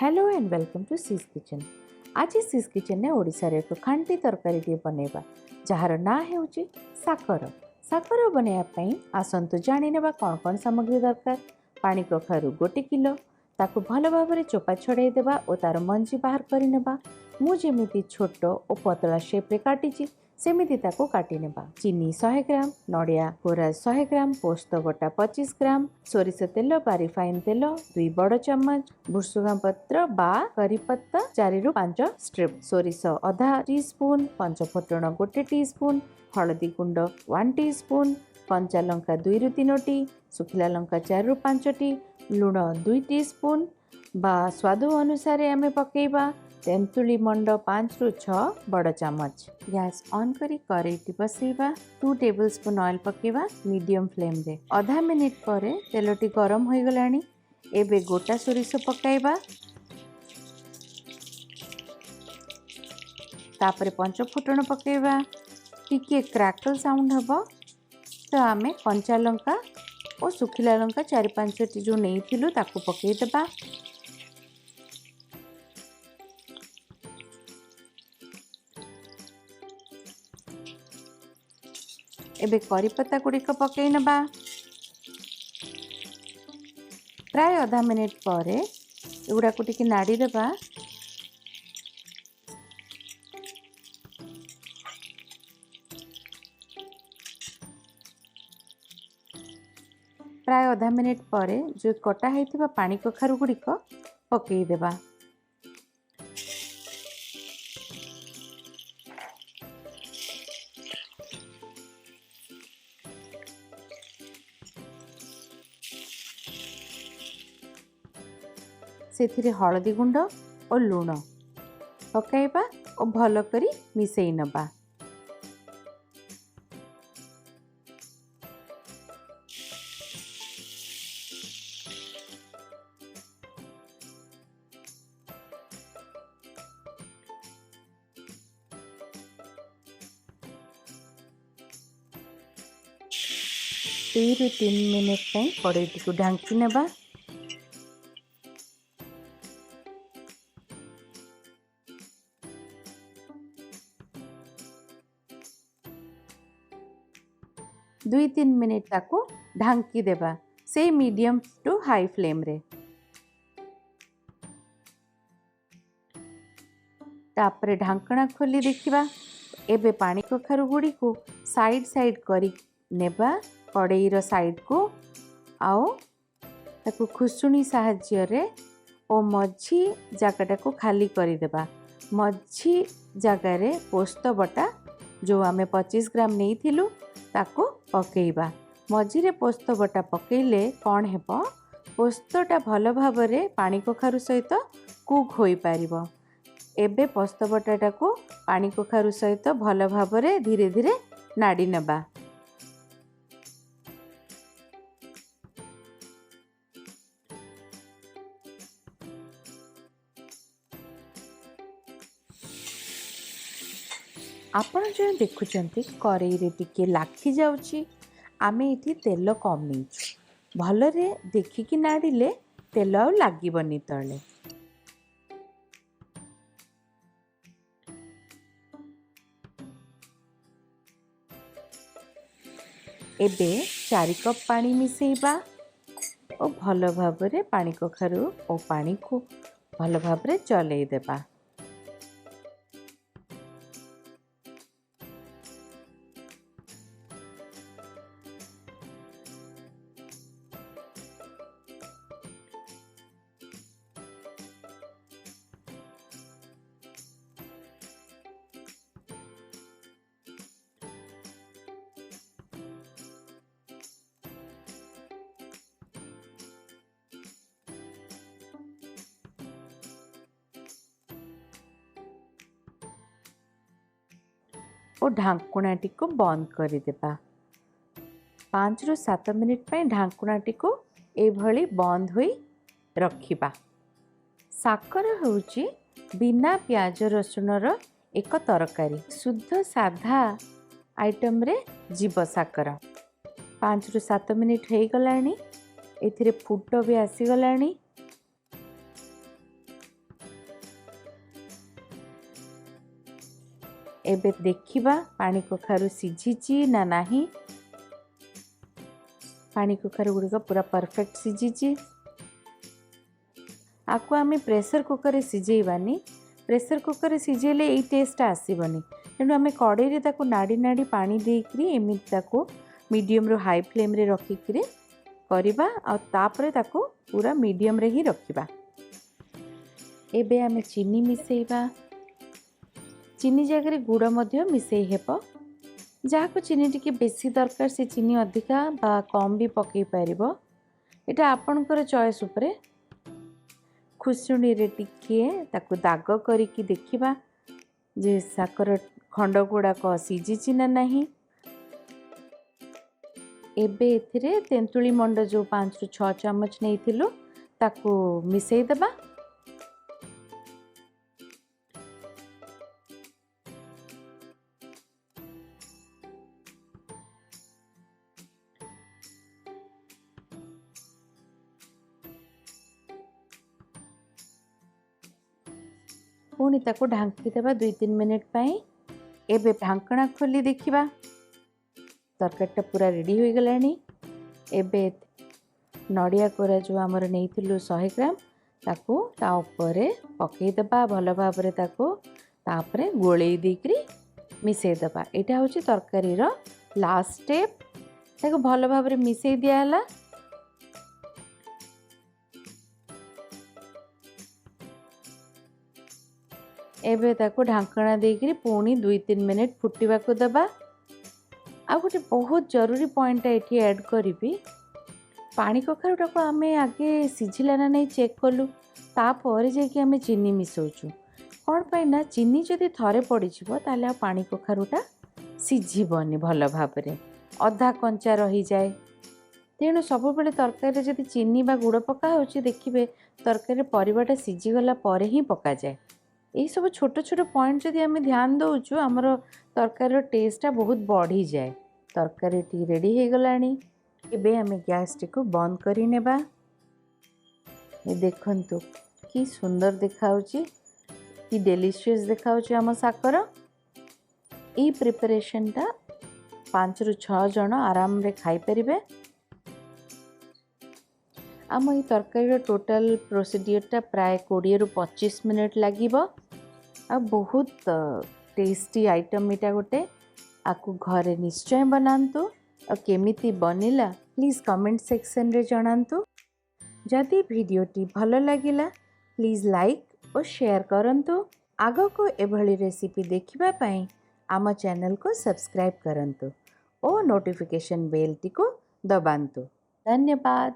Hello and welcome to Sees kitchen. आज Sees kitchen ने ओडिशार एक खांटी तरकारी बनैबा जार ना हेउची साकर। साकर बनैबा आसतु जाणी नेबा कौन कौन सामग्री दरकार। पानी कखारु 1 किलो ताकू भल भाव में चोपा छड़ाई देबा और तार मंजी बाहर कर नेबा। मु जेमिति छोट और पतला शेप रे काटिची सेमिति ताको काटी नेबा। चीनी 100 ग्राम, नड़िया कोरा 100 ग्राम, पोस्त गोटा 25 ग्राम, सोरिष तेल बा रिफाइन तेल 2 बड़ चम्मच, भुसुंगा पत्र बा करी पत्ता 4 रु 5 स्ट्रिप, सोरिष आधा टीस्पून, पंच फुटण 1 टीस्पून, हलदी गुंड 1 टीस्पून, कंचा लंका 2 रु 3 टी, सुखिला लंका 4 रु 5 टी, लुण 2 टीस्पून बा स्वाद अनुसार आमे पकेबा। तेंतुली मंड 5 रु 6 बड़ चम्मच। गैस ऑन करी करेटी बसेबा। 2 टेबल स्पून ऑयल पकेबा मीडियम फ्लेम रे। आधा मिनिट पर तेलटी गरम हो गलानी। एबे गोटा सोरिष पकाइबा, तापरे पंच फुटण पकेबा। टिके क्रैकल साउंड हबो तो आमे कंचा लंका और सुखिला लंका 4-5 टी जो नहीं थिलु ताकू पकई देबा। एबे करी पत्ता गुड़िक पकई नबा। प्राय आधा मिनिट पर एगुड़ा को टिके नाड़ी देबा। प्राय आधा मिनिट पर जो कटा होइथिबा पानी कखारु गुड़िक पकई देबा। से हलदी गुंड और लुण पकाइबा और भल करी मिसई नबा। दुई रु 3 मिनिट कड़ई को ढांकी नेबा। दुई 3 मिनिट ताकू ढांकी देबा से मीडियम टू हाई फ्लेम रे। तापरे ढांकणा खोली देखिबा। एबे पानी कखारु गुड़ी को साइड साइड करी नेबा कड़ई रो साइड को आओ ताकू खुसुनी साहाय्य रे ओ मझी जगटा को खाली करी देबा। मझी जगह रे पोस्त बटा जो आमे 25 ग्राम नहीं थिलु ताको पकेइबा। मझी रे पोस्त बटा पकेइले कौन हेबो पोस्तटा भल भाव रे पानी कखारु सहित कुक होई पारिबो। एबे पोस्त बटाटा को पानी कखारु सहित भल भाव रे धीरे धीरे नाड़ी नेबा। आपण जो देखुचंती कड़ई रे टिके लाखी जाउची। आमे इठी तेल कम नहीं भल रे देखिकी नाड़िले तेल आउ लागिबनी तले। एबे 4 कप पानी मिसेइबा और भल भाव रे पानी कखारु और पानी को भल भाव रे चलई देबा। और ढांकुणाटी को बंद कर देबा। 5 रु 7 मिनिट पे ढांकुणाटी को एभली बंद होई रखिबा। साकर होउची बिना प्याज रसुन रो एक तरकारी। शुद्ध साधा आइटम रे जीव साकर। 5 रु 7 मिनिट हो गलानी। एथिरे फुट भी आसी गलानी। एबे देखिबा पानी कखारु सिझिची ना नाही। पानी कखारु गुड़िक पूरा परफेक्ट सिझिची। आको आम प्रेसर कुकर सिझेबानी। प्रेसर कुकर सिझेले ये टेस्ट आसबनी तेणु आम कड़े नाड़ी नाड़ी पानी देकरी एमती मीडियम रू हाई फ्लेम रे रखिक करवा आउे पूरा मीडियम रे ही रखिबा। एबे आम चीनी मिसेइबा। चीनी जगह गुड़ मध्य मिसेई हेब। जहाँ चीनी टी बेसी दरकार से चीनी अधिका बा कम भी पकई पार। यहाँ आपणकर चॉइस उपरे। खुसुणी रे टिके ताकू दाग करिकी देखिबा जे साकर खंड गुड़ाक सिझिची ना नहीं। एबे एथिरे तेंतुली मंड जो 5 ରୁ 6 चमच नहीं ताकू मिसेई दबा। पुणी ताको ढांकी देबा 2-3 मिनिट पाई। एबे ढांकणा खोली देखिबा तरकारीटा पूरा रेडी हो गलानी। एबे नड़िया कोरा जो आमर नहीं 100 ग्राम ताको ता ऊपर पकई देबा भल भाव ताको तापरे गोलई देकरी मिसेई देबा। एटा होची तरकारी रो लास्ट स्टेप। ताको भल भाव मिसेई दिया हला। एबे ताको ढांकणा देकरी पुणी 2-3 मिनिट फुटिबा को देबा। आ गोटे बहुत जरूरी पॉइंट एठी ऐड करी। पानी कखारुटा को आम आगे सिझिला ना नहीं चेक कलु तापर जाकि आम चीनी मिसौचु। कौन पाई ना चीनी जदि थरे पड़ ताले आ पानी कखारुटा सिझिबनी भल भाव अधा कंचा रही जाए। तेणु सब बेले तरकारी जदि चीनी बा गुड़ पका होची देखिबे तरकारी परिबाटा सिझिगला पर ही पका जाए। यही सब छोट छोट पॉइंट जदि आम ध्यान दौचु आमर तरकारी टेस्टा बहुत बढ़ी जाए। तरकारी टी रेडी हो गलानी। एबे आम गैस टी को बंद करी नेबा। ये देखंतु कि सुंदर देखाउची कि डेलीशियस देखाउची आम साकर। ई प्रिपरेशन टा 5 ରୁ 6 जन आराम रे खाई परिबे। आम ये तरकारी टोटाल प्रोसीडियरटा प्राय 20 ରୁ 25 मिनिट लागिबो। आ बहुत टेस्टी आइटम इटा गोटे। आपको घरे निश्चय बनातु और केमिति बनिला प्लीज कमेंट सेक्शन रे जणातु। जदि वीडियोटी भल लगिला प्लीज लाइक और शेयर करंतु। आगो को एभली रेसिपी देखिबा पई आम चैनल को सब्सक्राइब करंतु और नोटिफिकेशन बेल टी को दबांतु। धन्यवाद।